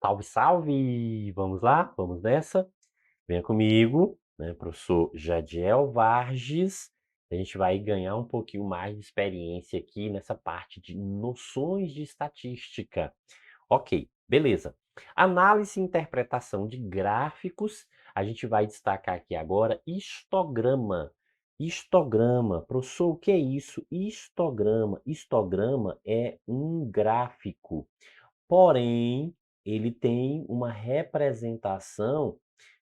Salve, salve! Vamos lá? Vamos nessa? Venha comigo, né, professor Jadiel Varges. A gente vai ganhar um pouquinho mais de experiência aqui nessa parte de noções de estatística. Ok, beleza. Análise e interpretação de gráficos. A gente vai destacar aqui agora histograma. Histograma. Professor, o que é isso? Histograma. Histograma é um gráfico. Porém, ele tem uma representação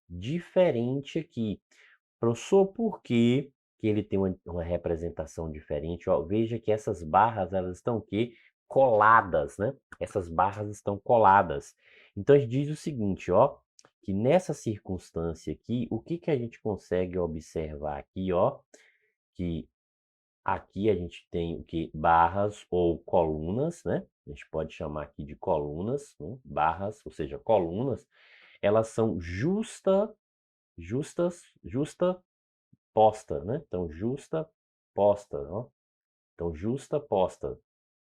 diferente aqui. Professor, por que que ele tem uma representação diferente? Ó, veja que essas barras, elas estão o quê? Coladas, né? Essas barras estão coladas. Então, a gente diz o seguinte, ó, que nessa circunstância aqui, o que que a gente consegue observar aqui, ó, que aqui a gente tem o que? Barras ou colunas, né? A gente pode chamar aqui de colunas, né? Barras, ou seja, colunas, elas são justa posta, né? Então, justa posta, ó. Então, justa posta.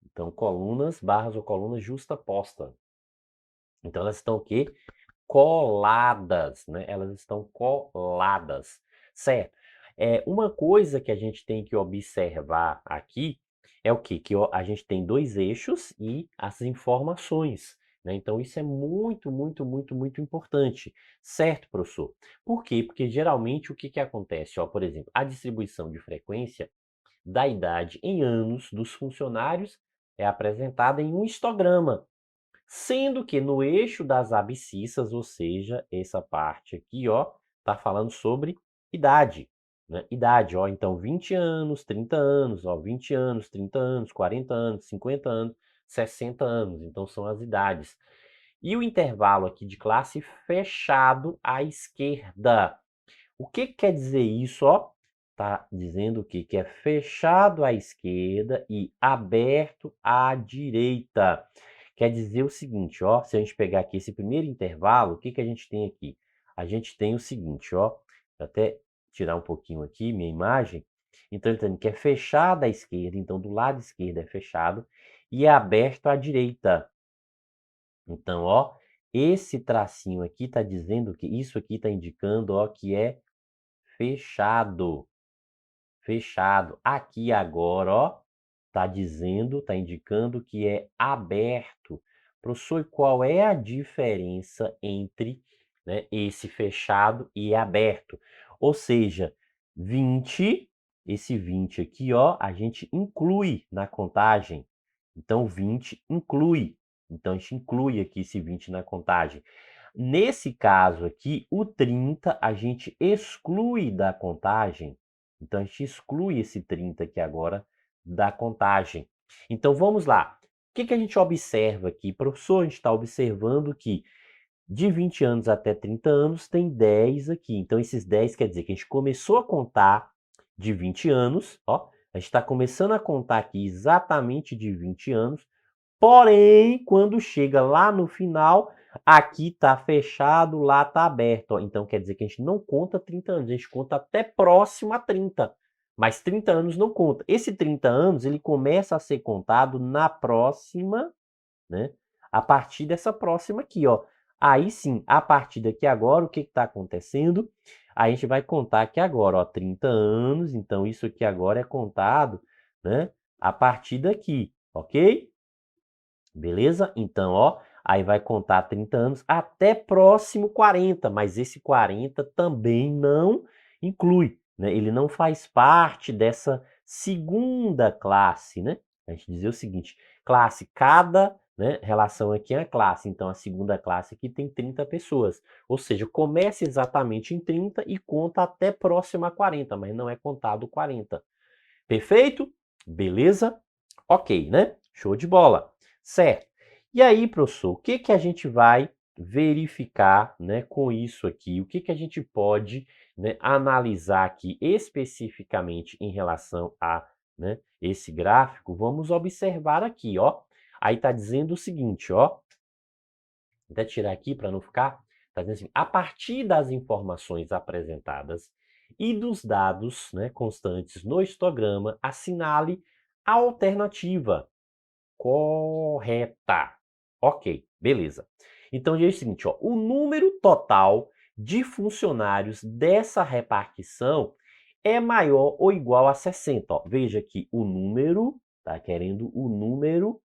Então, colunas, barras ou colunas justa posta. Então, elas estão o quê? Coladas, né? Elas estão coladas, certo? Uma coisa que a gente tem que observar aqui é o quê? Que a gente tem dois eixos e as informações, né? Então, isso é muito, muito, muito, muito importante, certo, professor? Por quê? Porque geralmente o que que acontece? Ó, por exemplo, a distribuição de frequência da idade em anos dos funcionários é apresentada em um histograma. Sendo que no eixo das abscissas, ou seja, essa parte aqui, ó, tá falando sobre idade, né? Idade, ó, então 20 anos, 30 anos, ó, 20 anos, 30 anos, 40 anos, 50 anos, 60 anos, então são as idades. E o intervalo aqui de classe fechado à esquerda. O que quer dizer isso, ó? Tá dizendo o quê? Que é fechado à esquerda e aberto à direita. Quer dizer o seguinte, ó, se a gente pegar aqui esse primeiro intervalo, o que que a gente tem aqui? A gente tem o seguinte, ó, vou até tirar um pouquinho aqui minha imagem. Então, ele tá dizendo que é fechado à esquerda, então do lado esquerdo é fechado e é aberto à direita. Então, ó, esse tracinho aqui está dizendo que isso aqui está indicando, ó, que é fechado. Fechado. Aqui agora, ó, tá dizendo, tá indicando que é aberto. Professor, qual é a diferença entre, né, esse fechado e aberto? Ou seja, 20, esse 20 aqui, ó, a gente inclui na contagem. Então, 20 inclui. Então, a gente inclui aqui esse 20 na contagem. Nesse caso aqui, o 30 a gente exclui da contagem. Então, a gente exclui esse 30 aqui agora da contagem. Então, vamos lá. O que que a gente observa aqui? Professor, a gente está observando que de 20 anos até 30 anos tem 10 aqui. Então, esses 10 quer dizer que a gente começou a contar de 20 anos, ó. A gente está começando a contar aqui exatamente de 20 anos. Porém, quando chega lá no final, aqui está fechado, lá está aberto, ó. Então, quer dizer que a gente não conta 30 anos, a gente conta até próximo a 30. Mas 30 anos não conta. Esse 30 anos, ele começa a ser contado na próxima, né? A partir dessa próxima aqui, ó. Aí sim, a partir daqui agora, o que está acontecendo? A gente vai contar aqui agora, ó, 30 anos. Então, isso aqui agora é contado, né? A partir daqui, ok? Beleza? Então, ó, aí vai contar 30 anos até próximo 40, mas esse 40 também não inclui, né? Ele não faz parte dessa segunda classe, né? A gente dizer o seguinte, classe, cada, né, relação aqui é a classe, então a segunda classe aqui tem 30 pessoas, ou seja, começa exatamente em 30 e conta até próximo a 40, mas não é contado 40. Perfeito? Beleza? Ok, né? Show de bola. Certo. E aí, professor, o que que a gente vai verificar, né, com isso aqui? O que que a gente pode, né, analisar aqui especificamente em relação a, né, esse gráfico? Vamos observar aqui, ó. Aí está dizendo o seguinte, ó. Vou até tirar aqui para não ficar. Está dizendo assim, a partir das informações apresentadas e dos dados, né, constantes no histograma, assinale a alternativa correta. Ok, beleza. Então, diz o seguinte, ó, o número total de funcionários dessa repartição é maior ou igual a 60. Ó. Veja que o número, tá querendo o número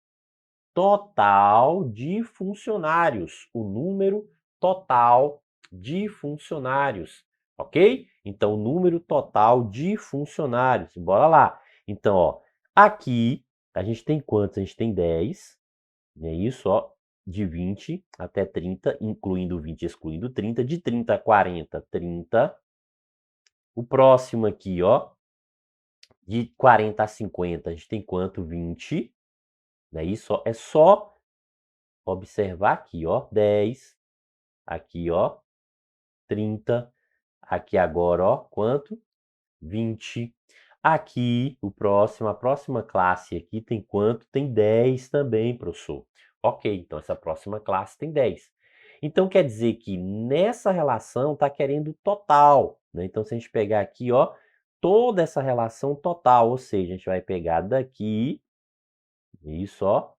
total de funcionários. O número total de funcionários, ok? Então, o número total de funcionários. Bora lá. Então, ó, aqui a gente tem quantos? A gente tem 10, é isso, ó, de 20 até 30, incluindo 20 excluindo 30, de 30 a 40, 30. O próximo aqui, ó, de 40 a 50, a gente tem quanto? 20, né? Isso, ó, é só observar aqui, ó, 10, aqui, ó, 30, aqui agora, ó, quanto? 20. Aqui, a próxima classe aqui tem quanto? Tem 10 também, professor. Ok, então essa próxima classe tem 10. Então quer dizer que nessa relação está querendo total, né? Então se a gente pegar aqui, ó, toda essa relação total, ou seja, a gente vai pegar daqui, isso, ó,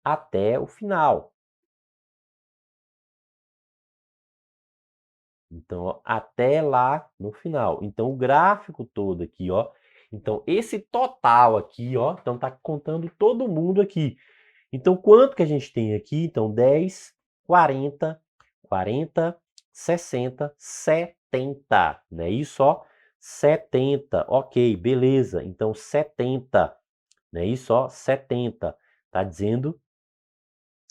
até o final. Então, ó, até lá no final. Então, o gráfico todo aqui, ó. Então, esse total aqui, ó, então tá contando todo mundo aqui. Então, quanto que a gente tem aqui? Então, 10, 40, 40, 60, 70, não é isso, ó? 70, ok, beleza. Então, 70, não é isso, ó? 70. Tá dizendo,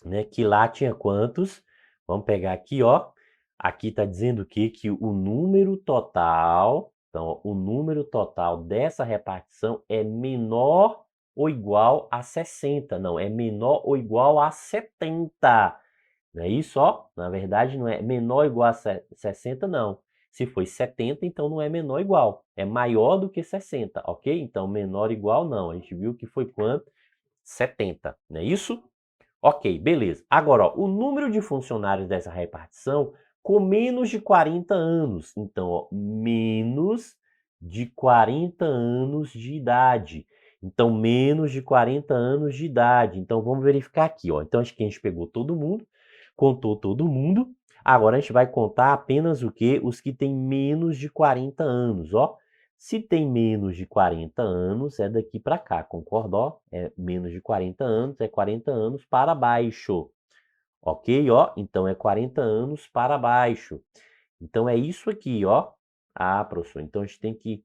né, que lá tinha quantos? Vamos pegar aqui, ó. Aqui está dizendo o quê? Que o número total, então, ó, o número total dessa repartição é menor ou igual a 60. Não, é menor ou igual a 70. Não é isso, ó? Na verdade, não é menor ou igual a 60, não. Se foi 70, então não é menor ou igual. É maior do que 60, ok? Então, menor ou igual, não. A gente viu que foi quanto? 70, não é isso? Ok, beleza. Agora, ó, o número de funcionários dessa repartição com menos de 40 anos. Então, ó, menos de 40 anos de idade. Então, menos de 40 anos de idade. Então, vamos verificar aqui, ó. Então, acho que a gente pegou todo mundo, contou todo mundo. Agora, a gente vai contar apenas o quê? Os que têm menos de 40 anos, ó. Se tem menos de 40 anos, é daqui para cá, concorda? Ó, é menos de 40 anos, é 40 anos para baixo. Ok, ó? Então é 40 anos para baixo. Então é isso aqui, ó. Ah, professor, então a gente tem que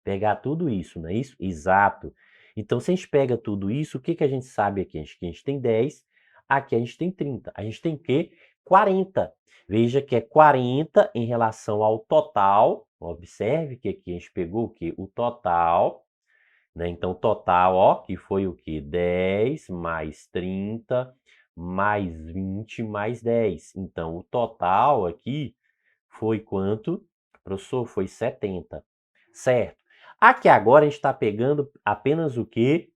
pegar tudo isso, não é isso? Exato. Então, se a gente pega tudo isso, o que que a gente sabe aqui? A gente tem 10, aqui a gente tem 30. A gente tem o quê? 40. Veja que é 40 em relação ao total. Observe que aqui a gente pegou o quê? O total, né? Então, total, ó, que foi o quê? 10 mais 30 mais 20 mais 10. Então, o total aqui foi quanto? Professor, foi 70. Certo. Aqui agora a gente está pegando apenas o quê?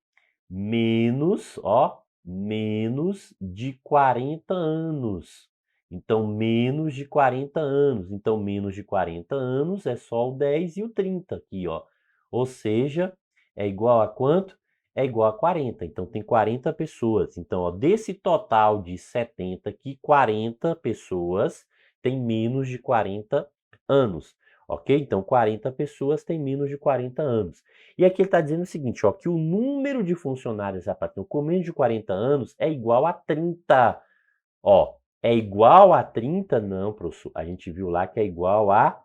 Menos, ó, menos de 40 anos. Então, menos de 40 anos. Então, menos de 40 anos é só o 10 e o 30 aqui, ó. Ou seja, é igual a quanto? É igual a 40. Então, tem 40 pessoas. Então, ó, desse total de 70 aqui, 40 pessoas têm menos de 40 anos. Ok? Então, 40 pessoas têm menos de 40 anos. E aqui ele está dizendo o seguinte, ó, que o número de funcionários a partir com menos de 40 anos é igual a 30. Ó, é igual a 30? Não, professor. A gente viu lá que é igual a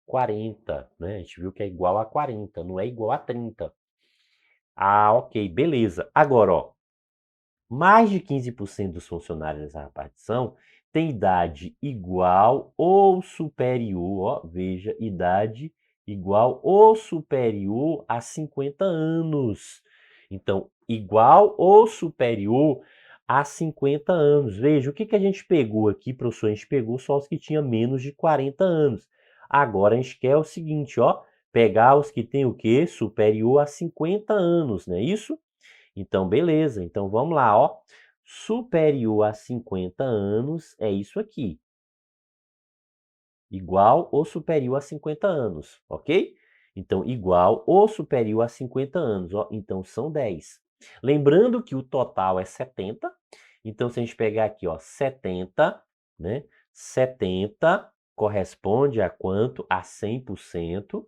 40, né? A gente viu que é igual a 40, não é igual a 30. Ah, ok, beleza. Agora, ó, mais de 15% dos funcionários dessa repartição têm idade igual ou superior, ó, veja, idade igual ou superior a 50 anos. Então, igual ou superior a 50 anos. Veja, o que que a gente pegou aqui, professor? A gente pegou só os que tinham menos de 40 anos. Agora, a gente quer o seguinte, ó, pegar os que têm o quê? Superior a 50 anos, não é isso? Então, beleza. Então, vamos lá, ó. Superior a 50 anos é isso aqui. Igual ou superior a 50 anos, ok? Então, igual ou superior a 50 anos, ó. Então, são 10. Lembrando que o total é 70, então se a gente pegar aqui, ó, 70, né? 70 corresponde a quanto? A 100%,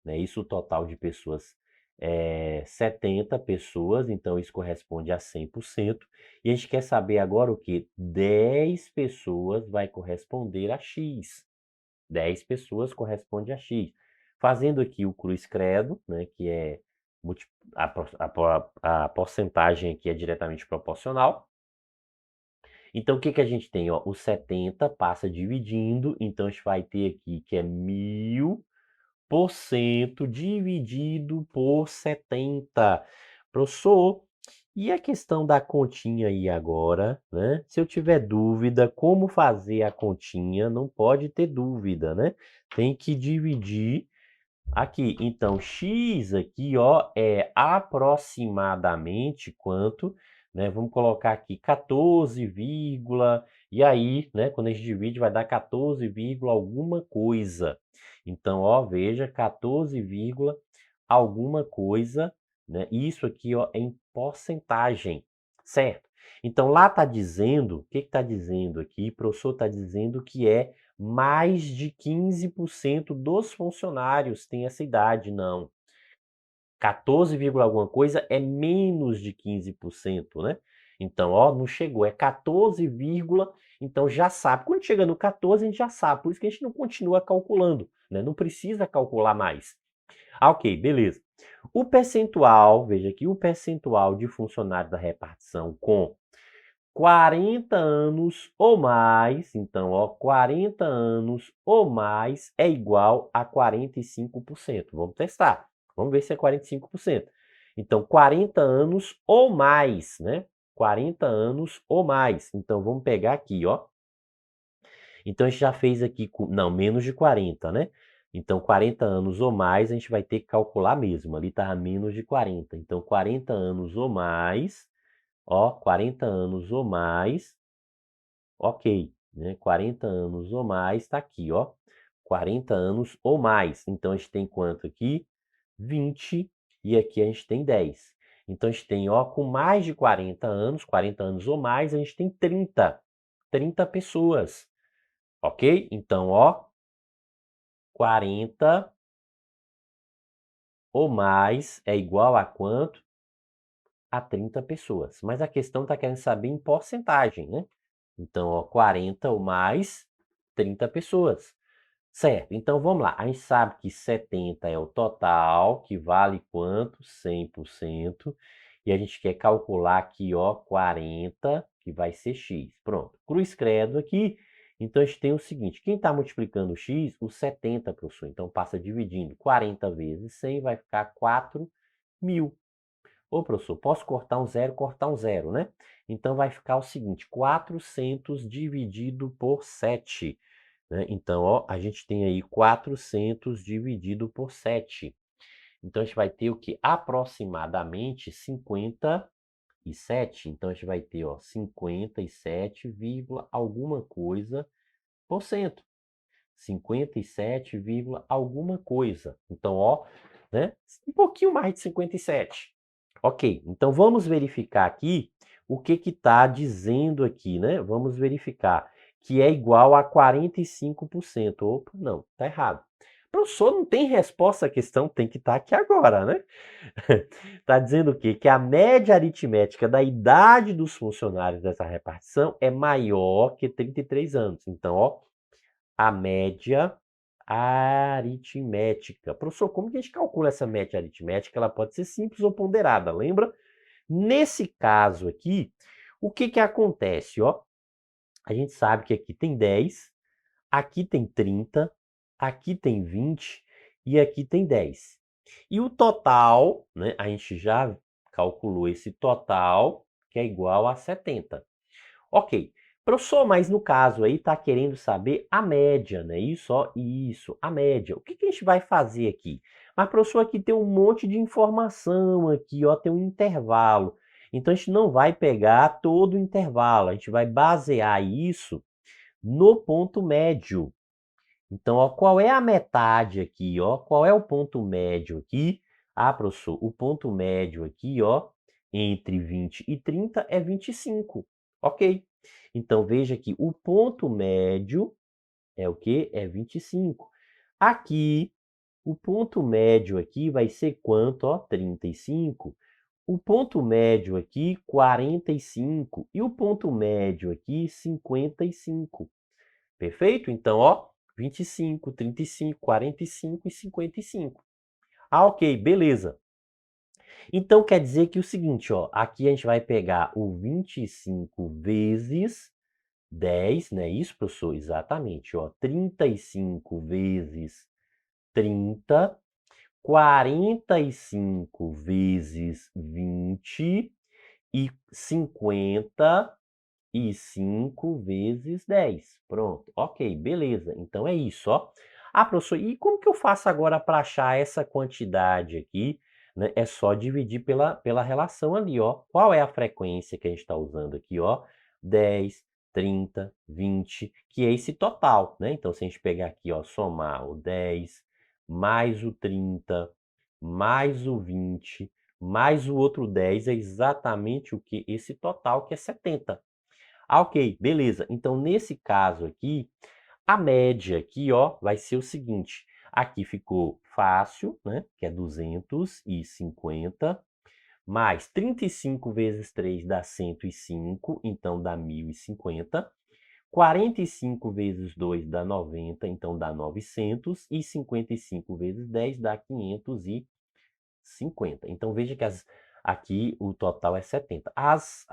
né? Isso o total de pessoas é 70 pessoas, então isso corresponde a 100%. E a gente quer saber agora o que? 10 pessoas vai corresponder a X. 10 pessoas corresponde a X. Fazendo aqui o cruz credo, né, que é a porcentagem aqui é diretamente proporcional. Então, o que que a gente tem? Ó, o 70 passa dividindo, então a gente vai ter aqui que é 1000% dividido por 70. Professor, e a questão da continha aí agora, né? Se eu tiver dúvida como fazer a continha, não pode ter dúvida, né? Tem que dividir aqui. Então, x aqui, ó, é aproximadamente quanto, né? Vamos colocar aqui 14, e aí, né? Quando a gente divide, vai dar 14, alguma coisa. Então, ó, veja, 14, alguma coisa, né? Isso aqui, ó, é em porcentagem, certo? Então, lá está dizendo, o que está dizendo aqui? O professor está dizendo que é mais de 15% dos funcionários têm essa idade, não. 14, alguma coisa é menos de 15%, né? Então, ó, não chegou, é 14, então já sabe. Quando chega no 14, a gente já sabe, por isso que a gente não continua calculando, né? Não precisa calcular mais. Ah, ok, beleza. O percentual, veja aqui, o percentual de funcionários da repartição com 40 anos ou mais, então, ó, 40 anos ou mais é igual a 45%. Vamos testar. Vamos ver se é 45%. Então, 40 anos ou mais, né? 40 anos ou mais. Então, vamos pegar aqui, ó. Então, a gente já fez aqui, não, menos de 40, né? Então, 40 anos ou mais, a gente vai ter que calcular mesmo. Ali está menos de 40. Então, 40 anos ou mais, ó, 40 anos ou mais, ok, né? 40 anos ou mais, está aqui, ó. 40 anos ou mais. Então, a gente tem quanto aqui? 20, e aqui a gente tem 10. Então, a gente tem, ó, com mais de 40 anos ou mais, a gente tem 30 pessoas, ok? Então, ó, 40 ou mais é igual a quanto? A 30 pessoas. Mas a questão está querendo saber em porcentagem, né? Então, ó, 40 ou mais, 30 pessoas. Certo, então vamos lá. A gente sabe que 70 é o total, que vale quanto? 100%. E a gente quer calcular aqui, ó, 40, que vai ser x. Pronto, cruz credo aqui. Então, a gente tem o seguinte, quem está multiplicando x? O 70, professor. Então, passa dividindo 40 vezes 100, vai ficar 4.000. Ô, professor, posso cortar um zero, né? Então, vai ficar o seguinte, 400 dividido por 7. Né? Então, ó, a gente tem aí 400 dividido por 7. Então, a gente vai ter o que? Aproximadamente 57. Então, a gente vai ter, ó, 57, alguma coisa por cento. 57, alguma coisa. Então, ó, né? Um pouquinho mais de 57. Ok, então vamos verificar aqui o que está dizendo aqui, né? Vamos verificar que é igual a 45%. Opa, não, está errado. Professor, não tem resposta à questão, tem que estar aqui agora, né? Está dizendo o quê? Que a média aritmética da idade dos funcionários dessa repartição é maior que 33 anos. Então, ó, a média aritmética. Professor, como que a gente calcula essa média aritmética? Ela pode ser simples ou ponderada, lembra? Nesse caso aqui, o que que acontece, ó? A gente sabe que aqui tem 10, aqui tem 30, aqui tem 20 e aqui tem 10. E o total, né? A gente já calculou esse total, que é igual a 70. Ok. Professor, mas no caso aí está querendo saber a média, né? Isso, ó, isso, a média. O que que a gente vai fazer aqui? Mas, professor, aqui tem um monte de informação aqui, ó, tem um intervalo. Então, a gente não vai pegar todo o intervalo, a gente vai basear isso no ponto médio. Então, ó, qual é a metade aqui, ó? Qual é o ponto médio aqui? Ah, professor, o ponto médio aqui, ó, entre 20 e 30 é 25. Ok. Então, veja que o ponto médio é o quê? É 25. Aqui, o ponto médio aqui vai ser quanto? Ó, 35. O ponto médio aqui, 45. E o ponto médio aqui, 55. Perfeito? Então, ó, 25, 35, 45 e 55. Ah, ok, beleza. Então, quer dizer que o seguinte, ó, aqui a gente vai pegar o 25 vezes 10, né? Isso, professor? Exatamente, ó. 35 vezes 30, 45 vezes 20 e 55 vezes 10. Pronto, ok, beleza. Então é isso, ó. Ah, professor, e como que eu faço agora para achar essa quantidade aqui? Né? É só dividir pela relação ali, ó. Qual é a frequência que a gente está usando aqui, ó? 10, 30, 20, que é esse total, né? Então, se a gente pegar aqui, ó, somar o 10 mais o 30 mais o 20 mais o outro 10 é exatamente o que? Esse total, que é 70. Ah, ok, beleza. Então, nesse caso aqui, a média aqui, ó, vai ser o seguinte. Aqui ficou fácil, né? Que é 250, mais 35 vezes 3 dá 105, então dá 1050. 45 vezes 2 dá 90, então dá 900. E 55 vezes 10 dá 550. Então, veja que aqui o total é 70. As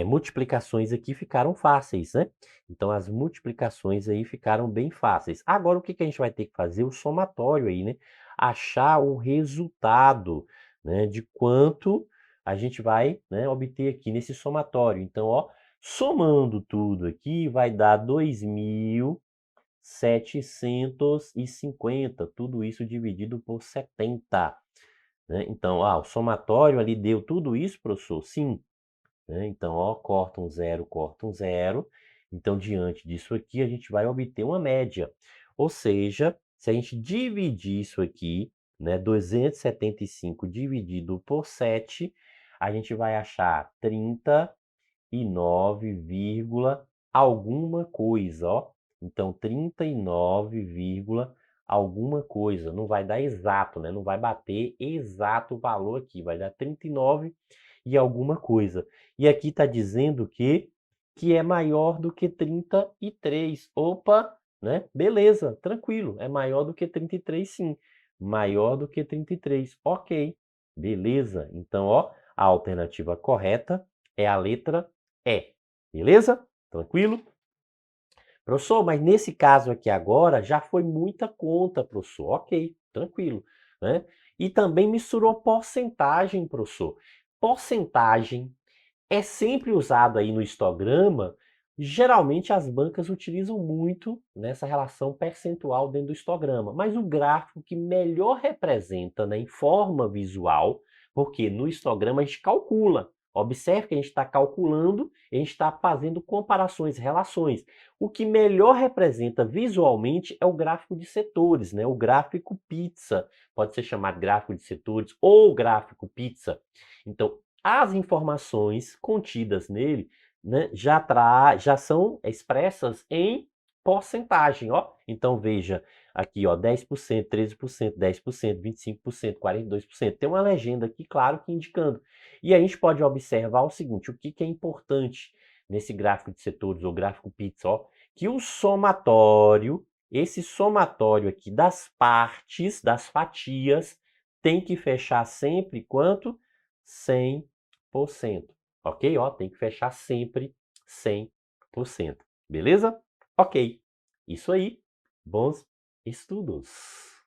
multiplicações aqui ficaram fáceis, né? Então, as multiplicações aí ficaram bem fáceis. Agora, o que que a gente vai ter que fazer? O somatório aí, né? Achar o resultado, né? De quanto a gente vai, né, obter aqui nesse somatório. Então, ó, somando tudo aqui, vai dar 2.750. Tudo isso dividido por 70, né? Então, o somatório ali deu tudo isso, professor? Sim. Né? Então, ó, corta um zero, corta um zero. Então, diante disso aqui, a gente vai obter uma média. Ou seja, se a gente dividir isso aqui, né, 275 dividido por 7, a gente vai achar 39, alguma coisa, ó. Então, 39, alguma coisa. Não vai dar exato, né? Não vai bater exato o valor aqui. Vai dar 39 e alguma coisa. E aqui está dizendo que é maior do que 33. Opa, né? Beleza, tranquilo. É maior do que 33, sim. Maior do que 33. Ok, beleza. Então, ó, a alternativa correta é a letra E. Beleza? Tranquilo? Professor, mas nesse caso aqui agora já foi muita conta, professor. Ok, tranquilo, né? E também misturou porcentagem, professor. Porcentagem é sempre usado aí no histograma. Geralmente as bancas utilizam muito nessa relação percentual dentro do histograma, mas o gráfico que melhor representa, né, em forma visual, porque no histograma a gente calcula. Observe que a gente está calculando, a gente está fazendo comparações, relações. O que melhor representa visualmente é o gráfico de setores, né? O gráfico pizza. Pode ser chamado gráfico de setores ou gráfico pizza. Então, as informações contidas nele, né, já são expressas em porcentagem, ó. Então veja aqui, ó, 10%, 13%, 10%, 25%, 42%. Tem uma legenda aqui, claro, que indicando. E a gente pode observar o seguinte, o que que é importante nesse gráfico de setores ou gráfico pizza, ó, que o somatório, esse somatório aqui das partes, das fatias, tem que fechar sempre quanto? 100%. Ok? Ó, tem que fechar sempre 100%. Beleza? Ok. Isso aí. Bons estudos.